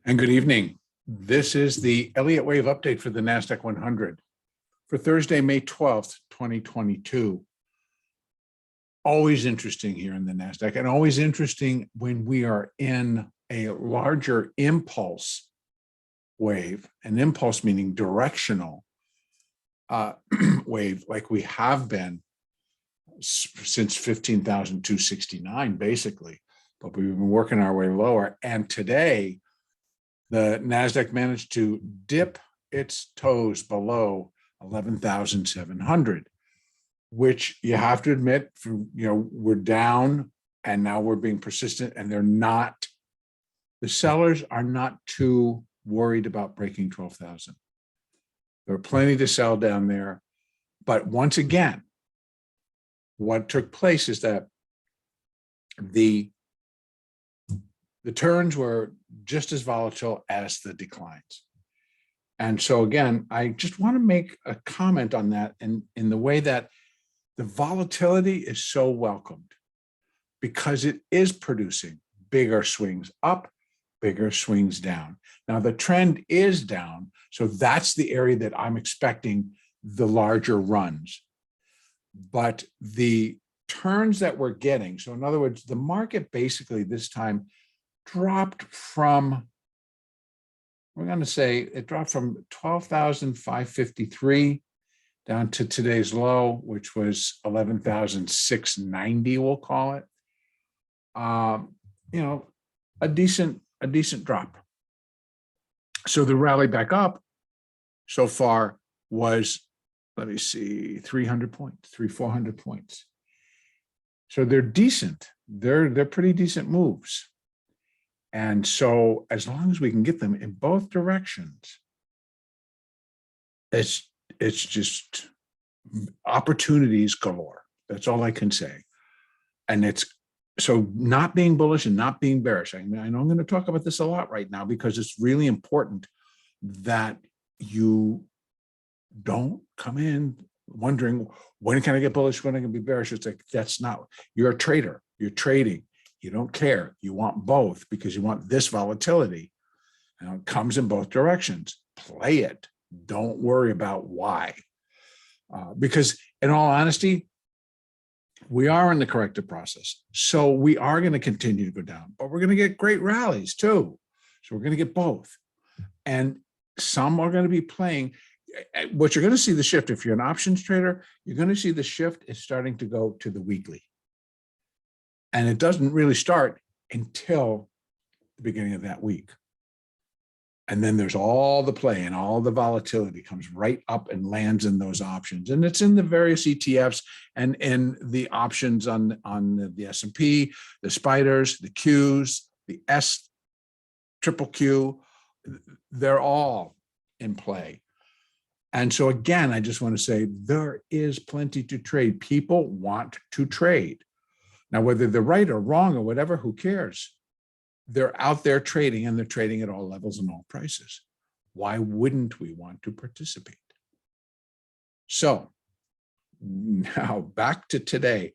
And good evening. This is the Elliott wave update for the Nasdaq 100 for Thursday, May 12th, 2022. Always interesting here in the Nasdaq, and always interesting when we are in a larger impulse wave, an impulse meaning directional wave, like we have been since 15,269, basically. But we've been working our way lower. And today, the Nasdaq managed to dip its toes below 11,700, which you have to admit, we're down and now we're being persistent, and the sellers are not too worried about breaking 12,000. There are plenty to sell down there. But once again, what took place is that the turns were just as volatile as the declines. And so again, I just want to make a comment on that in the way that the volatility is so welcomed, because it is producing bigger swings up, bigger swings down. Now the trend is down, so that's the area that I'm expecting the larger runs. But the turns that we're getting, so in other words, the market basically this time dropped from, we're going to say it dropped from 12,553 down to today's low, which was 11,690, we'll call it. A decent drop. So the rally back up so far was, let me see, 300 points, 400 points. So they're decent. They're pretty decent moves. And so as long as we can get them in both directions, it's just opportunities galore. That's all I can say. And it's so not being bullish and not being bearish. I know I'm going to talk about this a lot right now because it's really important that you don't come in wondering, when can I get bullish, when I can be bearish? It's like, that's not, you're a trader, you're trading. You don't care. You want both because you want this volatility. And it comes in both directions. Play it. Don't worry about why. Because in all honesty, we are in the corrective process. So we are going to continue to go down, but we're going to get great rallies too. So we're going to get both. And some are going to be playing. What you're going to see the shift, if you're an options trader, you're going to see the shift is starting to go to the weekly. And it doesn't really start until the beginning of that week. And then there's all the play and all the volatility comes right up and lands in those options. And it's in the various ETFs and in the options on the S&P, the spiders, the Qs, the S, triple Q, they're all in play. And so again, I just want to say there is plenty to trade. People want to trade. Now, whether they're right or wrong or whatever, who cares? They're out there trading, and they're trading at all levels and all prices. Why wouldn't we want to participate? So now back to today.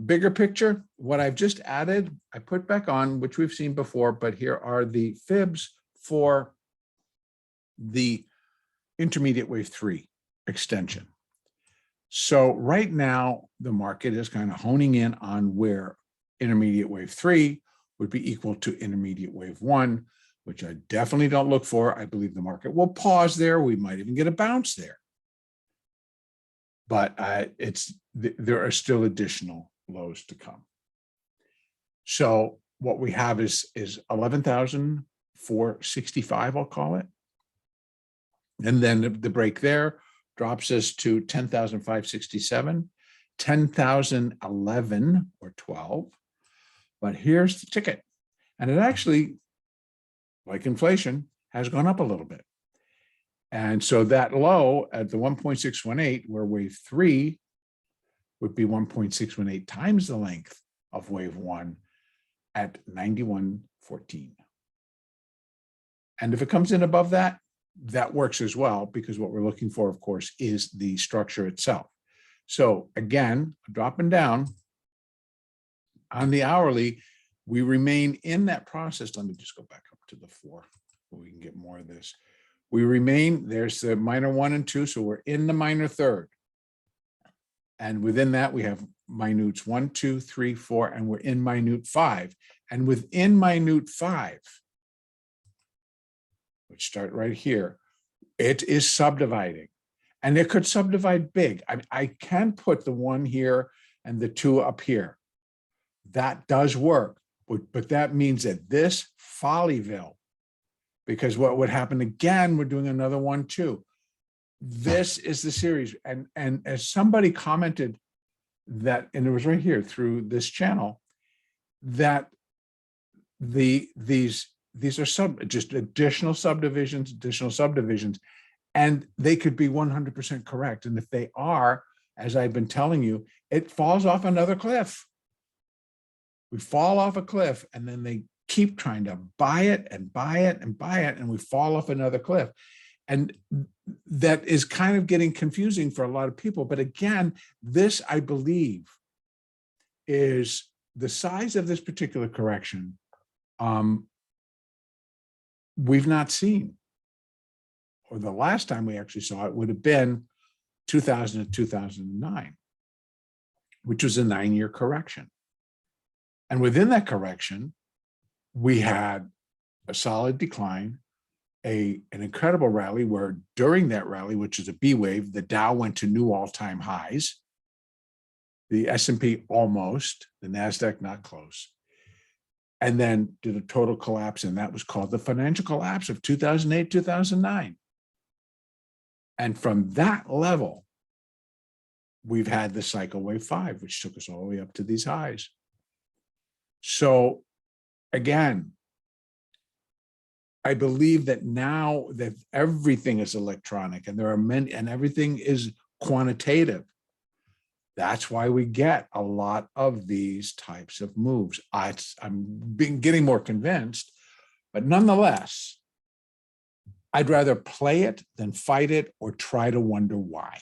Bigger picture, what I've just added, I put back on, which we've seen before, but here are the fibs for the intermediate wave 3 extension. So right now, the market is kind of honing in on where intermediate wave 3 would be equal to intermediate wave 1, which I definitely don't look for. I believe the market will pause there. We might even get a bounce there. But there are still additional lows to come. So what we have is 11,465, I'll call it. And then the break there drops us to 10,567, 10,011 or 12. But here's the ticket. And it actually, like inflation, has gone up a little bit. And so that low at the 1.618, where wave 3 would be 1.618 times the length of wave 1 at 91.14. And if it comes in above that, that works as well, because what we're looking for, of course, is the structure itself. So again, dropping down on the hourly, We remain in that process. Let me just go back up to the 4 so we can get more of this. We remain, there's the minor 1 and 2, so we're in the minor third. And within that, we have minutes 1, 2, 3, 4, and we're in minute 5. And within minute 5, which start right here, it is subdividing. And it could subdivide big. I can put the 1 here and the 2 up here. That does work, but that means that this Follyville, because what would happen again, we're doing another 1, 2. This is the series. And as somebody commented that, and it was right here through this channel, that these are just additional subdivisions, and they could be 100% correct. And if they are, as I've been telling you, it falls off another cliff. We fall off a cliff, and then they keep trying to buy it and buy it and buy it, and we fall off another cliff. And that is kind of getting confusing for a lot of people. But again, this, I believe, is the size of this particular correction we've not seen. Or the last time we actually saw it would have been 2000 to 2009, which was a 9-year correction. And within that correction, we had a solid decline, an incredible rally where during that rally, which is a B wave, the Dow went to new all-time highs, the S&P almost, the Nasdaq not close, and then did a total collapse, and that was called the financial collapse of 2008, 2009. And from that level, we've had the cycle wave 5, which took us all the way up to these highs. So again, I believe that now that everything is electronic and there are many, and everything is quantitative, that's why we get a lot of these types of moves. I'm getting more convinced, but nonetheless, I'd rather play it than fight it or try to wonder why.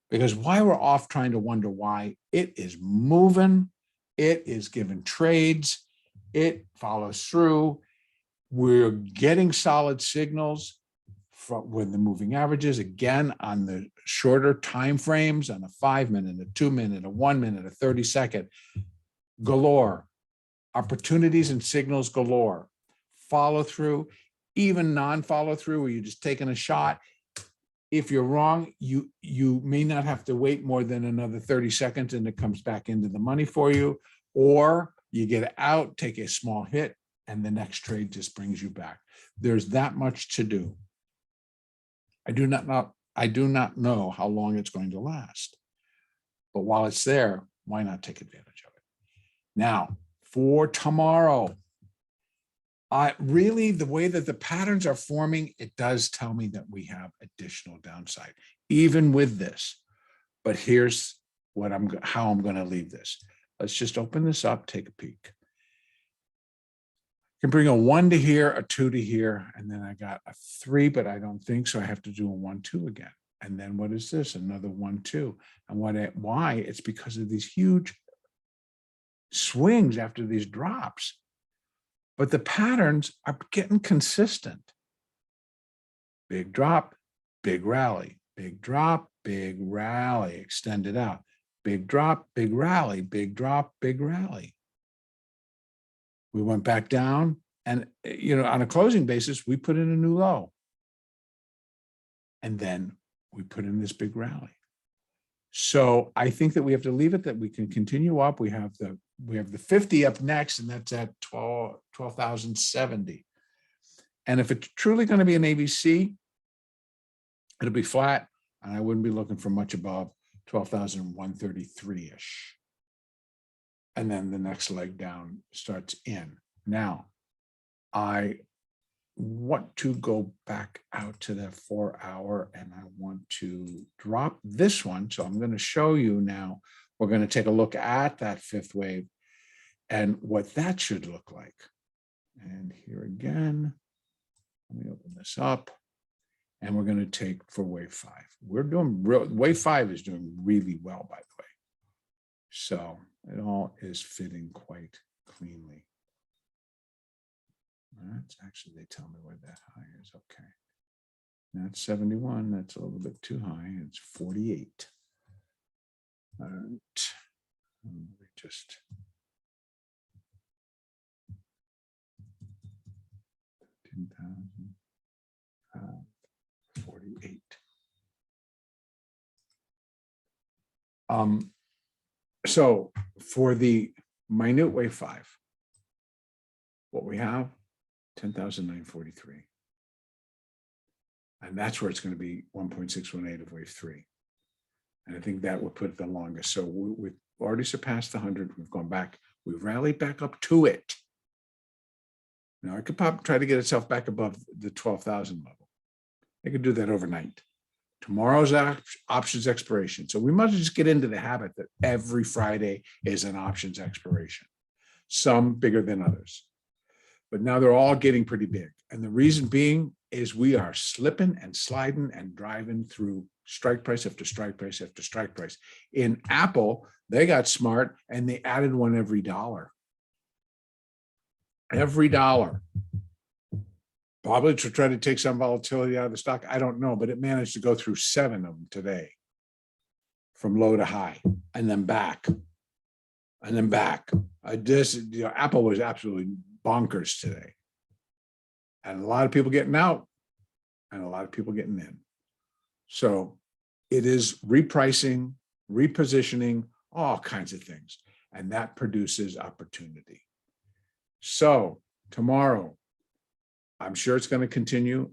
Because why we're off trying to wonder why, it is moving, it is giving trades, it follows through. We're getting solid signals from when the moving averages, again, on the shorter time frames, on a 5-minute, a 2-minute, a 1-minute, a 30-second, galore. Opportunities and signals galore. Follow through, even non-follow through, where you're just taking a shot. If you're wrong, you may not have to wait more than another 30 seconds and it comes back into the money for you, or you get out, take a small hit, and the next trade just brings you back. There's that much to do. I do not know how long it's going to last, but while it's there, why not take advantage of it? Now, for tomorrow, really, the way that the patterns are forming, it does tell me that we have additional downside, even with this. But here's what how I'm going to leave this. Let's just open this up, take a peek. I can bring a 1 to here, a 2 to here, and then I got a 3, but I don't think so. I have to do a 1, 2 again. And then what is this? Another 1, 2. And why? It's because of these huge swings after these drops. But the patterns are getting consistent. Big drop, big rally, big drop, big rally, extended out. Big drop, big rally, big drop, big rally. We went back down and, on a closing basis, we put in a new low. And then we put in this big rally. So I think that we have to leave it, that we can continue up. We have the 50 up next, and that's at 12,070. And if it's truly going to be an ABC, it'll be flat, and I wouldn't be looking for much above 12,133-ish. And then the next leg down starts in. Now, I want to go back out to that 4-hour, and I want to drop this one. So I'm going to show you now. We're going to take a look at that 5th wave and what that should look like. And here again, let me open this up, and we're going to take for wave 5. We're doing wave 5 is doing really well, by the way. So it all is fitting quite cleanly. That's actually, they tell me where that high is. Okay. That's 71. That's a little bit too high. It's 48. All right. We just 10,000, 48. So for the minute wave 5, what we have, 10,943. And that's where it's going to be 1.618 of wave 3. And I think that would put it the longest. So we've already surpassed the 100. We've gone back. We've rallied back up to it. Now, I could try to get itself back above the 12,000 level. I could do that overnight. Tomorrow's options expiration. So we must just get into the habit that every Friday is an options expiration, some bigger than others. But now they're all getting pretty big. And the reason being is we are slipping and sliding and driving through strike price after strike price after strike price. In Apple, they got smart and they added one every dollar. Every dollar. Probably to try to take some volatility out of the stock. I don't know, but it managed to go through 7 of them today from low to high and then back and then back. Apple was absolutely bonkers today. And a lot of people getting out and a lot of people getting in. So it is repricing, repositioning, all kinds of things. And that produces opportunity. So tomorrow, I'm sure it's going to continue.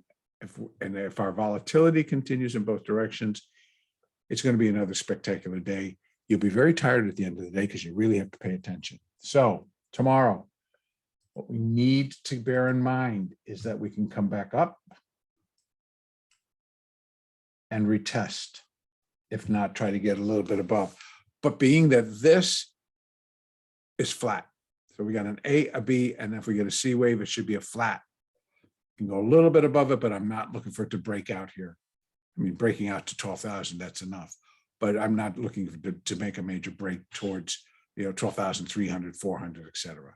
If our volatility continues in both directions, it's going to be another spectacular day. You'll be very tired at the end of the day because you really have to pay attention. So tomorrow, what we need to bear in mind is that we can come back up and retest, if not try to get a little bit above. But being that this is flat, so we got an A, a B, and if we get a C wave, it should be a flat. You can go a little bit above it, but I'm not looking for it to break out here. I mean, breaking out to 12,000, that's enough. But I'm not looking to make a major break towards 12,300, 400, et cetera.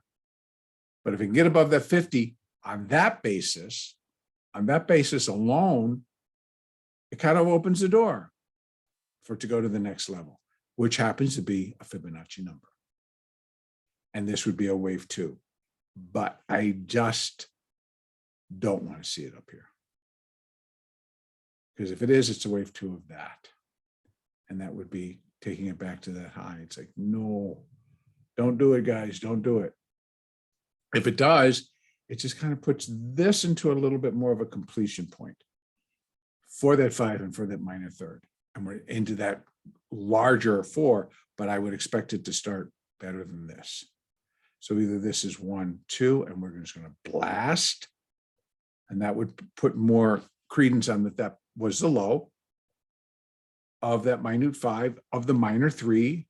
But if we can get above that 50 on that basis alone, it kind of opens the door for it to go to the next level, which happens to be a Fibonacci number. And this would be a wave 2. But I just don't want to see it up here. Because if it is, it's a wave 2 of that. And that would be taking it back to that high. It's like, no, don't do it, guys. Don't do it. If it does, it just kind of puts this into a little bit more of a completion point for that 5 and for that minor third. And we're into that larger 4, but I would expect it to start better than this. So either this is 1, 2, and we're just going to blast. And that would put more credence on that was the low of that minute 5, of the minor 3.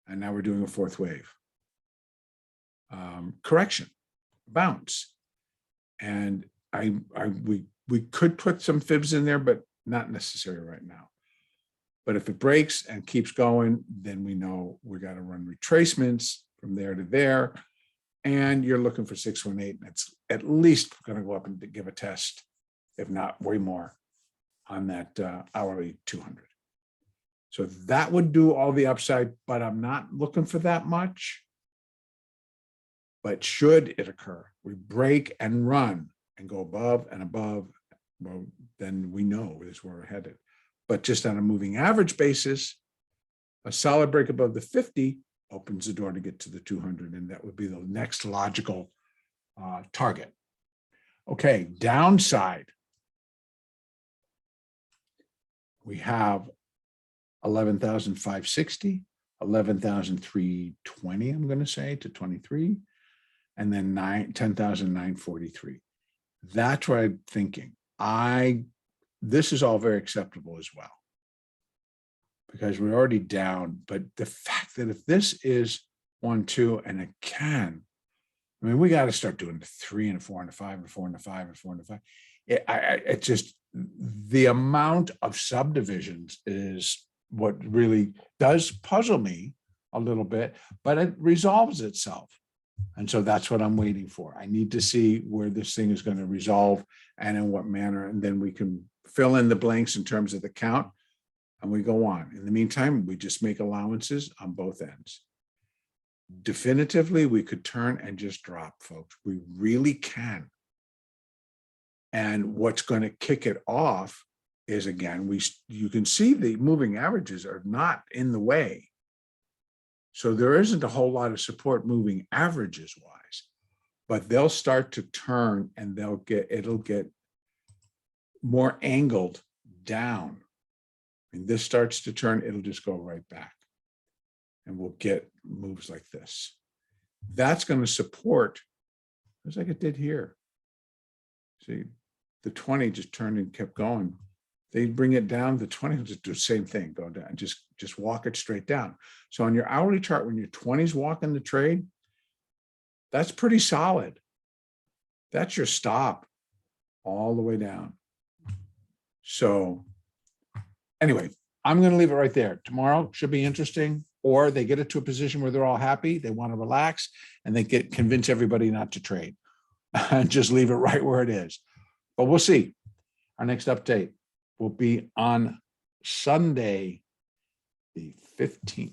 And now we're doing a 4th wave. Correction, bounce. And we could put some fibs in there, but not necessary right now. But if it breaks and keeps going, then we know we got to run retracements from there to there. And you're looking for 618. That's at least going to go up and give a test, if not way more, on that hourly 200. So that would do all the upside, but I'm not looking for that much. But should it occur, we break and run and go above and above, well, then we know this is where we're headed. But just on a moving average basis, a solid break above the 50 opens the door to get to the 200, and that would be the next logical target. Okay, downside. We have 11,560, 11,320, I'm going to say, to 23, and then 10,943. That's what I'm thinking. This is all very acceptable as well, because we're already down. But the fact that if this is 1, 2, and it can, I mean, we got to start doing the 3 and a 4 and a 5 and a 4 and a 5 and 4 and a 5. It just, the amount of subdivisions is what really does puzzle me a little bit, but it resolves itself. And so that's what I'm waiting for. I need to see where this thing is going to resolve and in what manner, and then we can fill in the blanks in terms of the count, and we go on. In the meantime, we just make allowances on both ends. Definitively, we could turn and just drop, folks. We really can. And what's going to kick it off is, again, you can see the moving averages are not in the way. So there isn't a whole lot of support moving averages wise, but they'll start to turn and it'll get more angled down. And this starts to turn, it'll just go right back. And we'll get moves like this. That's going to support, just like it did here. See, the 20 just turned and kept going. They bring it down, the 20 will just do the same thing, go down, just walk it straight down. So on your hourly chart, when your 20's walking the trade, that's pretty solid. That's your stop all the way down. So anyway, I'm going to leave it right there. Tomorrow should be interesting, or they get it to a position where they're all happy, they want to relax, and they convince everybody not to trade and just leave it right where it is. But we'll see. Our next update will be on Sunday, the 15th.